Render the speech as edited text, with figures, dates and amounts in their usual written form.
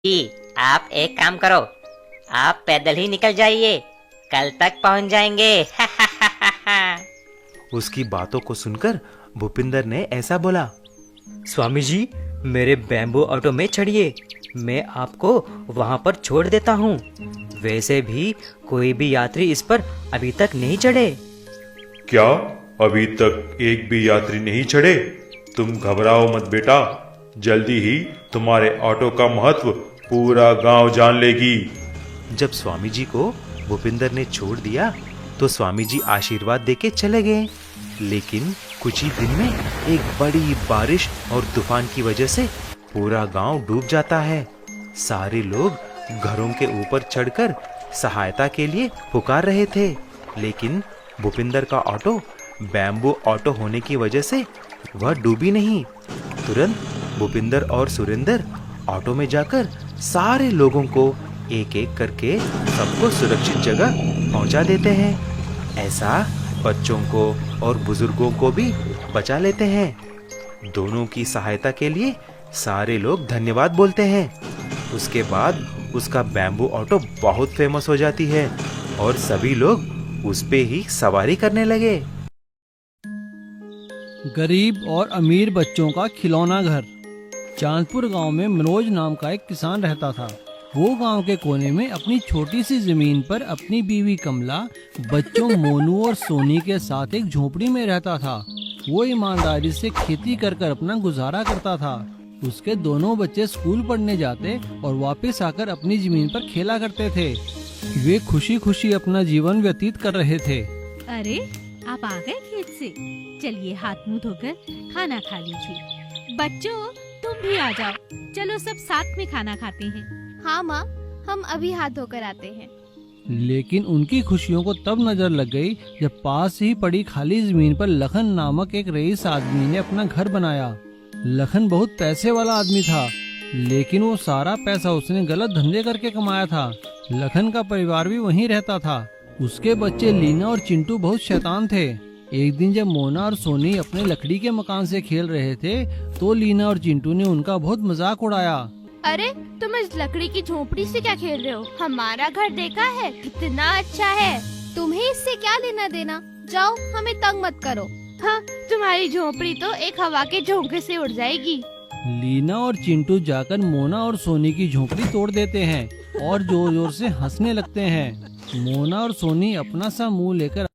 जी, आप एक काम करो, आप पैदल ही निकल जाइए, कल तक पहुंच जाएंगे। उसकी बातों को सुनकर भूपिंदर ने ऐसा बोला। स्वामी जी, मेरे बैम्बू ऑटो में चढ़िए, मैं आपको वहाँ पर छोड़ देता हूँ। वैसे भी कोई भी यात्री इस पर अभी तक नहीं चढ़े। क्या अभी तक एक भी यात्री नहीं चढ़े? तुम घबराओ मत बेटा, जल्दी ही तुम्हारे ऑटो का महत्व पूरा गांव जान लेगी। जब स्वामी जी को भूपिंदर ने छोड़ दिया तो स्वामी जी आशीर्वाद देके चले गए। लेकिन कुछ ही दिन में एक बड़ी बारिश और तूफान की वजह से पूरा गांव डूब जाता है। सारे लोग घरों के ऊपर चढ़कर सहायता के लिए पुकार रहे थे, लेकिन भूपिंदर का ऑटो बैम्बू ऑटो होने की वजह से वह डूबी नहीं। तुरंत भूपिंदर और सुरेंद्र ऑटो में जाकर सारे लोगों को एक एक करके सबको सुरक्षित जगह पहुंचा देते हैं। ऐसा बच्चों को और बुजुर्गों को भी बचा लेते हैं। दोनों की सहायता के लिए सारे लोग धन्यवाद बोलते हैं। उसके बाद उसका बैम्बू ऑटो बहुत फेमस हो जाती है और सभी लोग उस पे ही सवारी करने लगे। गरीब और अमीर बच्चों का खिलौना घर। चांदपुर गांव में मनोज नाम का एक किसान रहता था। वो गांव के कोने में अपनी छोटी सी जमीन पर अपनी बीवी कमला, बच्चों मोनू और सोनी के साथ एक झोपड़ी में रहता था। वो ईमानदारी से खेती कर कर अपना गुजारा करता था। उसके दोनों बच्चे स्कूल पढ़ने जाते और वापस आकर अपनी जमीन पर खेला करते थे। वे खुशी खुशी अपना जीवन व्यतीत कर रहे थे। अरे, आप आ गए खेत से? चलिए हाथ मुंह धोकर खाना खा लीजिए। बच्चों, तुम भी आ जाओ, चलो सब साथ में खाना खाते हैं। हाँ माँ, हम अभी हाथ धोकर आते हैं। लेकिन उनकी खुशियों को तब नजर लग गई जब पास ही पड़ी खाली जमीन पर लखन नामक एक रईस आदमी ने अपना घर बनाया। लखन बहुत पैसे वाला आदमी था, लेकिन वो सारा पैसा उसने गलत धंधे करके कमाया था। लखन का परिवार भी वहीं रहता था। उसके बच्चे लीना और चिंटू बहुत शैतान थे। एक दिन जब मोना और सोनी अपने लकड़ी के मकान से खेल रहे थे तो लीना और चिंटू ने उनका बहुत मजाक उड़ाया। अरे, तुम इस लकड़ी की झोपड़ी से क्या खेल रहे हो? हमारा घर देखा है, कितना अच्छा है। तुम्हें इससे क्या लेना देना? जाओ, हमें तंग मत करो। हाँ, तुम्हारी झोपड़ी तो एक हवा के झोंके से उड़ जाएगी। लीना और चिंटू जाकर मोना और सोनी की झोपड़ी तोड़ देते हैं और जोर जोर से हंसने लगते हैं। मोना और सोनी अपना सा मुंह लेकर